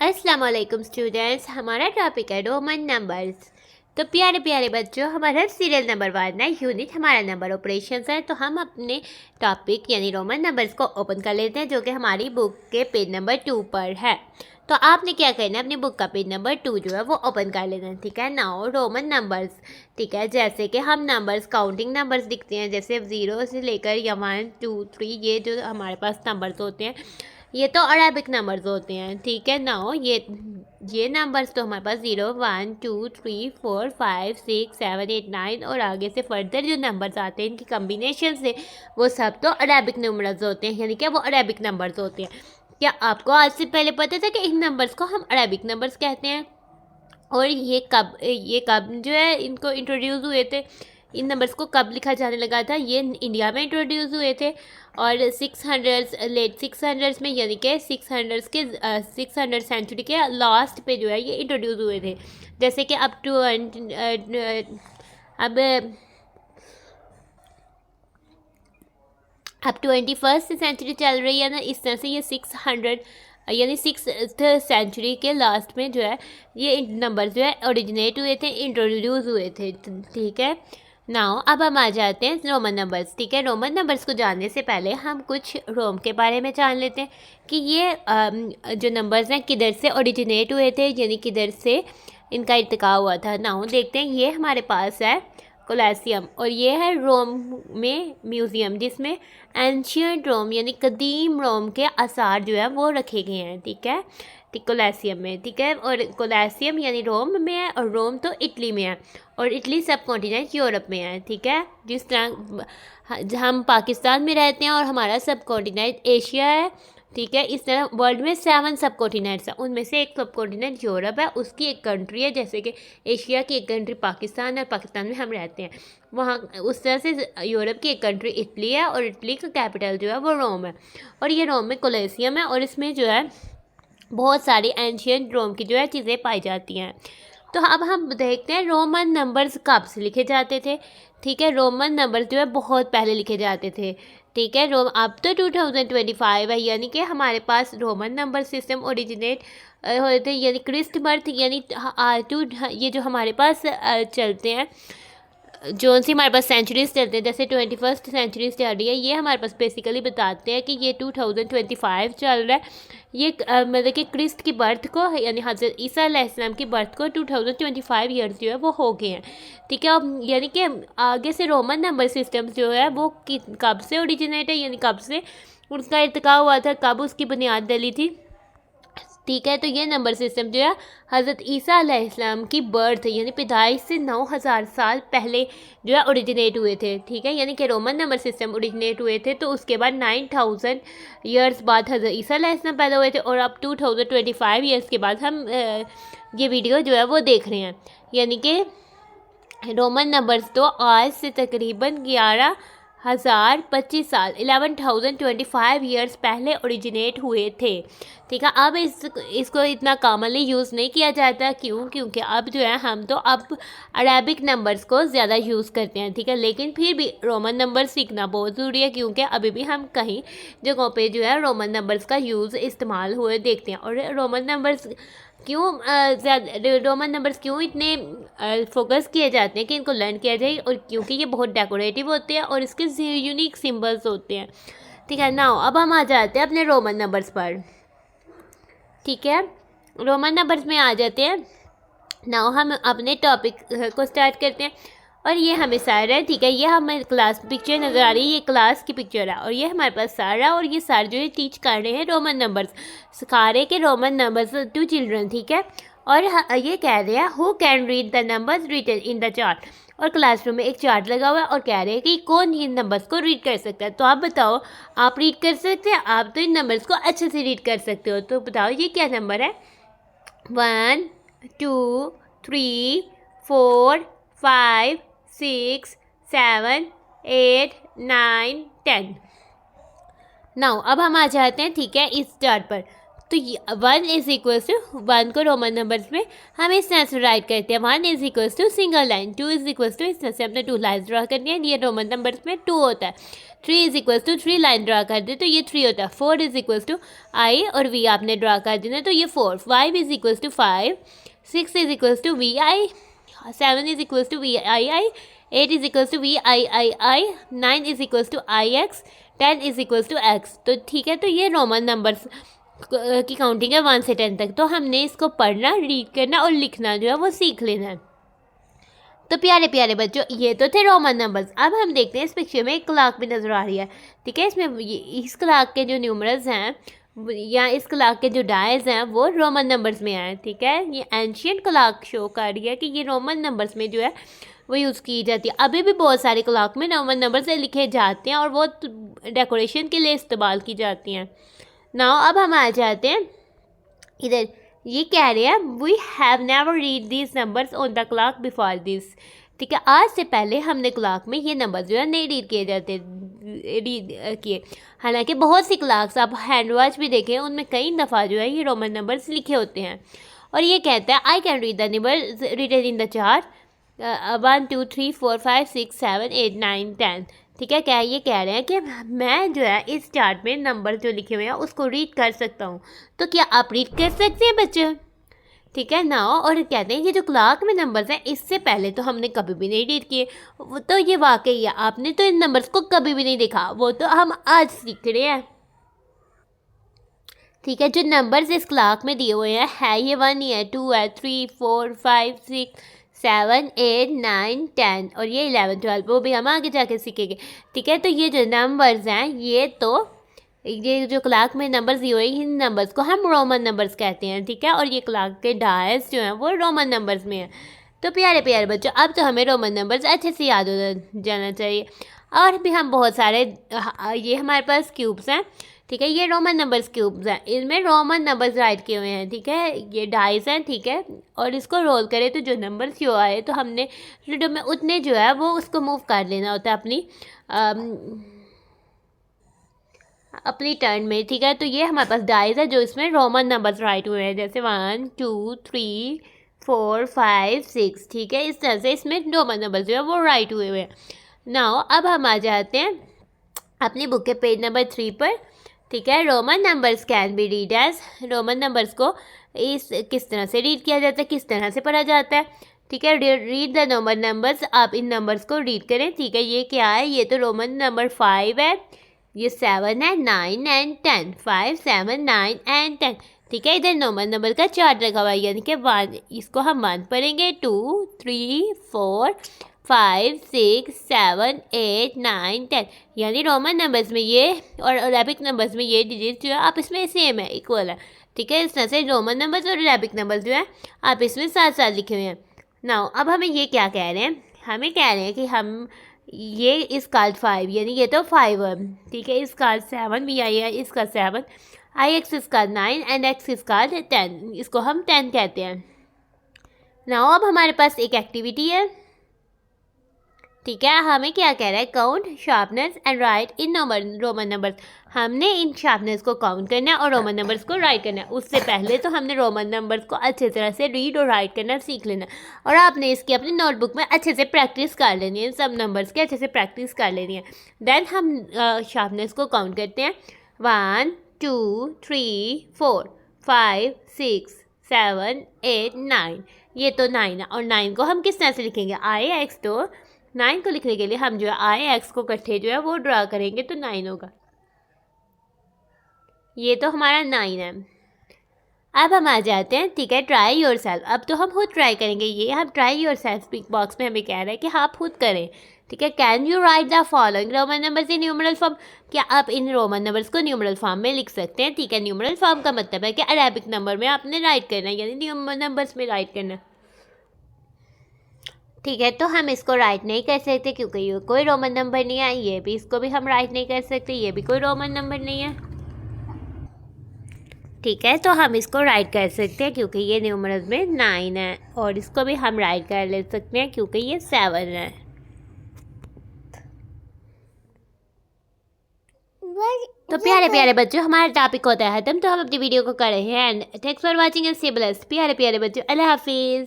अस्सलाम वालेकुम स्टूडेंट्स। हमारा टॉपिक है रोमन नंबर्स। तो प्यारे प्यारे बच्चों, हमारा सीरियल नंबर 1 है, यूनिट हमारा नंबर ऑपरेशंस है। तो हम अपने टॉपिक यानी रोमन नंबर्स को ओपन कर लेते हैं, जो कि हमारी बुक के पेज नंबर 2 पर है। तो आपने क्या करना है, अपनी बुक का पेज नंबर 2 जो है वो ओपन कर लेना है। ठीक है, नाउ रोमन नंबर्स। ठीक है, जैसे कि हम नंबर्स काउंटिंग नंबर्स दिखते हैं, जैसे 0 से लेकर या 1 2 3 ये जो हमारे पास नंबर्स होते हैं ये तो अरेबिक नंबर्स होते हैं। ठीक है, नाउ ये नंबर्स तो हमारे पास 0 1 2 3 4 5 6 7 8 9 और आगे से फर्दर जो नंबर्स आते हैं इनकी कम्बिनेशन से वो सब तो अरेबिक नंबर्स होते हैं, यानी कि वो अरेबिक नंबर्स होते हैं। क्या आपको आज से पहले पता था कि इन नंबर्स को हम अरेबिक नंबर्स कहते हैं? और ये कब जो है इनको इंट्रोड्यूस हुए थे, इन नंबर्स को कब लिखा जाने लगा था? ये इंडिया में इंट्रोड्यूस हुए थे और 600 में, यानी कि 600 सेंचुरी के लास्ट पे जो है ये इंट्रोड्यूस हुए थे। जैसे कि अब 21st सेंचुरी चल रही है ना, इस तरह से ये 600 यानी 6th सेंचुरी के लास्ट में जो है ये नंबर जो है ओरिजिनेट हुए थे, इंट्रोड्यूस हुए थे। ठीक है, नाउ अब हम आ जाते हैं रोमन नंबर्स। ठीक है, रोमन नंबर्स को जानने से पहले हम कुछ रोम के बारे में जान लेते हैं कि ये जो नंबर्स हैं किधर से ओरिजिनेट हुए थे, यानी किधर से इनका इर्तिका हुआ था। नाउ देखते हैं, ये हमारे पास है कोलेसियम और ये है रोम में म्यूज़ियम, जिसमें एंशियंट रोम यानी कदीम रोम के आसार जो है वो रखे गए हैं। ठीक है, कोलेसियम में। ठीक है, और कोलेसियम यानी रोम में है और रोम तो इटली में है और इटली सब कॉन्टिनेंट यूरोप में है। ठीक है, जिस तरह हम पाकिस्तान में रहते हैं और हमारा सब कॉन्टिनेंट एशिया है। ठीक है, इस तरह वर्ल्ड में 7 सब कॉन्टिनेंट्स हैं, उनमें से एक सब कॉन्टिनेंट यूरोप है, उसकी एक कंट्री है। जैसे कि एशिया की एक कंट्री पाकिस्तान है, पाकिस्तान में हम रहते हैं वहाँ, उस तरह से यूरोप की एक कंट्री इटली है और इटली का कैपिटल जो है वो रोम है। और ये रोम में कोलेसियम है और इसमें जो है बहुत सारी एंशियंट रोम की जो है चीज़ें पाई जाती हैं। तो अब हम देखते हैं रोमन नंबर्स कब से लिखे जाते थे। ठीक है, रोमन नंबर्स जो है बहुत पहले लिखे जाते थे। ठीक है, अब तो 2025 है, यानी कि हमारे पास रोमन नंबर सिस्टम ओरिजिनेट हुए थे, यानी क्रिस्ट बर्थ यानी ये जो हमारे पास चलते हैं, जो सी हमारे पास सेंचुरीज चलते हैं, जैसे 21st सेंचुरी चल रही है, ये हमारे पास बेसिकली बताते हैं कि ये 2025 चल रहा है। ये मतलब कि क्रिस्ट की बर्थ को यानी हज़रत ईसा अलैहिस्सलाम की बर्थ को 2025 ईयर्स जो है वो हो गए हैं। ठीक है, अब यानी कि आगे से रोमन नंबर सिस्टम जो है वो कब से ओरिजिनेट है, यानी कब से उसका इर्तिका हुआ था, कब उसकी बुनियाद डली थी। ठीक है, तो ये नंबर सिस्टम जो है हज़रत ईसा अलैहिस्सलाम की बर्थ यानी पैदाइश से 9000 साल पहले जो है ओरिजिनेट हुए थे। ठीक है, यानी कि रोमन नंबर सिस्टम ओरिजिनेट हुए थे, तो उसके बाद 9000 ईयर्स बाद हज़रत ईसा अलैहिस्सलाम पैदा हुए थे और अब 2025 ईयर्स के बाद हम ये वीडियो जो है वो देख रहे हैं। यानी कि रोमन नंबर्स तो आज से तकरीबन 11,025 साल 11,025 ईयर्स पहले ओरिजिनेट हुए थे। ठीक है, अब इसको इतना कॉमनली यूज़ नहीं किया जाता। क्योंकि अब जो है हम तो अब अरेबिक नंबर्स को ज़्यादा यूज़ करते हैं। ठीक है, लेकिन फिर भी रोमन नंबर सीखना बहुत ज़रूरी है, क्योंकि अभी भी हम कहीं जगहों पे जो है रोमन नंबर्स का यूज़ इस्तेमाल हुए देखते हैं। और रोमन नंबर्स रोमन नंबर्स क्यों इतने फोकस किए जाते हैं कि इनको लर्न किया जाए, और क्योंकि ये बहुत डेकोरेटिव होते हैं और इसके यूनिक सिंबल्स होते हैं। ठीक है, नाउ अब हम आ जाते हैं अपने रोमन नंबर्स पर। ठीक है, रोमन नंबर्स में आ जाते हैं। नाउ हम अपने टॉपिक को स्टार्ट करते हैं और ये हमें सर है। ठीक है, ये हमें क्लास पिक्चर नज़र आ रही है, ये क्लास की पिक्चर है और ये हमारे पास सर है और ये सर जो है टीच कर रहे हैं रोमन नंबर्स, सिखा रहे कि रोमन नंबर्स टू चिल्ड्रन। ठीक है, और ये कह रहे हैं who can read the numbers written in the chart, और क्लासरूम में एक चार्ट लगा हुआ है और कह रहे हैं कि कौन इन नंबर्स को रीड कर सकता है। तो आप बताओ, आप रीड कर सकते हैं? आप तो इन नंबर्स को अच्छे से रीड कर सकते हो, तो बताओ ये क्या नंबर है? 1 2 3 4 5 6 7 8 9 10। नाउ अब हम आ जाते हैं, ठीक है, इस चार्ट पर। तो 1 इज इक्वल टू 1 को रोमन नंबर्स में हम इस तरह से राइट करते हैं, 1 is equal to single line, 2 is equal to इस तरह से हमने 2 लाइन ड्रा करनी है, ये रोमन नंबर्स में 2 होता है। 3 is equal to 3 line draw कर दे तो ये 3 होता है। 4 इज इक्वल टू आई और वी आपने ड्रा कर देना तो ये 4। 5 is equal to 5। 6 is equal to V I. 7 is equal to V I I. 8 is equal to V I I I. 9 is equal to I X. 10 is equal to X. तो ठीक है, तो ये Roman numbers की counting है 1 से 10 तक। तो हमने इसको पढ़ना, रीड करना और लिखना जो है वो सीख लेना है। तो प्यारे प्यारे बच्चों, ये तो थे रोमन नंबर्स। अब हम देखते हैं इस पिक्चर में एक क्लॉक भी नज़र आ रही है, ठीक है। इसमें इस क्लॉक के जो न्यूमरल्स हैं या इस क्लॉक के जो डायज हैं वो रोमन नंबर्स में हैं, ठीक है। ये एंशियंट क्लॉक शो कर रही है कि ये रोमन नंबर्स में जो है वो यूज़ की जाती है। अभी भी बहुत सारे क्लॉक में रोमन नंबर से लिखे जाते हैं और वो डेकोरेशन के लिए इस्तेमाल की जाती हैं। नाउ अब हम आ जाते हैं इधर, ये कह रहे हैं we have never read these numbers on the clock before this, ठीक है। आज से पहले हमने क्लॉक में ये नंबर जो है नहीं रीड किए जाते, रीड किए। हालांकि बहुत सी क्लॉक्स आप हैंड वॉच भी देखें उनमें कई दफ़ा जो है ये रोमन नंबर्स लिखे होते हैं। और ये कहता है I can read the number written in the chart 1 2 3 4 5 6 7 8 9 10, ठीक है। क्या ये कह रहे हैं कि मैं जो है इस चार्ट में नंबर जो लिखे हुए हैं उसको रीड कर सकता हूँ। तो क्या आप रीड कर सकते हैं बच्चे, ठीक है ना। और कहते हैं ये जो क्लॉक में नंबर्स हैं इससे पहले तो हमने कभी भी नहीं रीड किए। वो तो ये वाकई है, आपने तो इन नंबर्स को कभी भी नहीं देखा, वो तो हम आज सीख रहे हैं, ठीक है। जो नंबर्स इस क्लॉक में दिए हुए हैं है ये 1 है, 2 है, 3 4 5 6 7 8 9 10 और ये 11 12 वो भी हम आगे जाके सीखेंगे, ठीक है। तो ये जो नंबर्स हैं ये जो क्लॉक में नंबर्स दिए हुए हैं इन नंबर्स को हम रोमन नंबर्स कहते हैं, ठीक है। और ये क्लॉक के डायस जो हैं वो रोमन नंबर्स में हैं। तो प्यारे प्यारे बच्चों, अब तो हमें रोमन नंबर्स अच्छे से याद हो जाना चाहिए। और भी हम बहुत सारे ये हमारे पास क्यूब्स हैं, ठीक है। ये रोमन नंबर्स क्यूब्स हैं, इनमें रोमन नंबर्स राइट किए हुए हैं, ठीक है। ये डाइस हैं, ठीक है। और इसको रोल करें तो जो नंबर्स जो आए तो हमने रिडो में उतने जो है वो उसको मूव कर लेना होता है अपनी टर्न में, ठीक है। तो ये हमारे पास डाइस है जो इसमें रोमन नंबर्स राइट हुए हैं, जैसे 1 2 3 4 5 6, ठीक है। इस तरह से इसमें रोमन नंबर्स जो है वो राइट हुए हैं। नाउ अब हम आ जाते हैं अपनी बुक के पेज नंबर 3 पर, ठीक है। Roman numbers can be read as, Roman numbers को किस तरह से रीड किया जाता है, किस तरह से पढ़ा जाता है, ठीक है। रीड द रोमन नंबर्स, आप इन नंबर्स को रीड करें, ठीक है। ये क्या है, ये तो रोमन नंबर 5 है, ये 7 है, 9 एंड 10, 5 7 9 एंड 10, ठीक है। इधर रोमन नंबर का चार्ट रखा हुआ है, यानी कि 1, इसको हम 1 पढ़ेंगे, 2 3 4 5 6 7 8 9 10, यानी रोमन नंबर्स में ये और अरेबिक नंबर्स में ये डिजिट जो है आप इसमें सेम है, इक्वल है, ठीक है। इस तरह से रोमन नंबर्स और अरेबिक नंबर्स जो है आप इसमें साथ साथ लिखे हुए हैं। नाउ अब हमें ये क्या कह रहे हैं, हमें कह रहे हैं कि हम ये इस कार्ड 5 यानी ये तो 5 है, ठीक है। इस कार्ड 7 भी आई है, इसका 7 आई एक्स इसका 9 एंड एक्स इसका 10, इसको हम 10 कहते हैं। नाउ अब हमारे पास एक एक्टिविटी है, ठीक है। हमें क्या कह रहा है, count sharpness and right in Roman numbers, हमने इन शार्पनेस को काउंट करना है और रोमन नंबर्स को राइट करना है। उससे पहले तो हमने रोमन नंबर्स को अच्छे तरह से रीड और राइट करना सीख लेना और आपने इसकी अपनी नोटबुक में अच्छे से प्रैक्टिस कर लेनी है, सब नंबर्स की अच्छे से प्रैक्टिस कर लेनी है। देन हम शार्पनेस को काउंट करते हैं, 1 2 3 4 5 6 7 8 9, ये तो 9 है। और 9 को हम किस तरह से लिखेंगे, आई एक्स, तो 9 को लिखने के लिए हम जो है आई एक्स को इकट्ठे जो है वो ड्रा करेंगे तो 9 होगा, ये तो हमारा 9 है। अब हम आ जाते हैं, ठीक है, ट्राई योर सेल्फ। अब तो हम खुद ट्राई करेंगे, ये हम try yourself pick box में हमें कह रहा है कि आप खुद करें, ठीक है। Can you right the following Roman numbers in numeral form, क्या आप इन रोमन नंबर्स को न्यूमरल फॉर्म में लिख सकते हैं, ठीक है। न्यूमरल फॉर्म का मतलब है कि अरेबिक नंबर में आपने राइट करना है, यानी न्यूमरल नंबर्स में राइट करना, ठीक है। तो हम इसको राइट नहीं कर सकते क्योंकि ये कोई रोमन नंबर नहीं है, ये भी, इसको भी हम राइट नहीं कर सकते, ये भी कोई रोमन नंबर नहीं है, ठीक है। तो हम इसको राइट कर सकते हैं क्योंकि ये न्यूमरल्स में 9 है, और इसको भी हम राइट कर ले सकते हैं क्योंकि ये 7 है। तो प्यारे प्यारे बच्चों हमारा टॉपिक होता है खत्म, तो हम अपनी वीडियो को कर रहे हैं and thanks for watching and stay blessed. प्यारे प्यारे बच्चों, अल्लाह हाफिज़।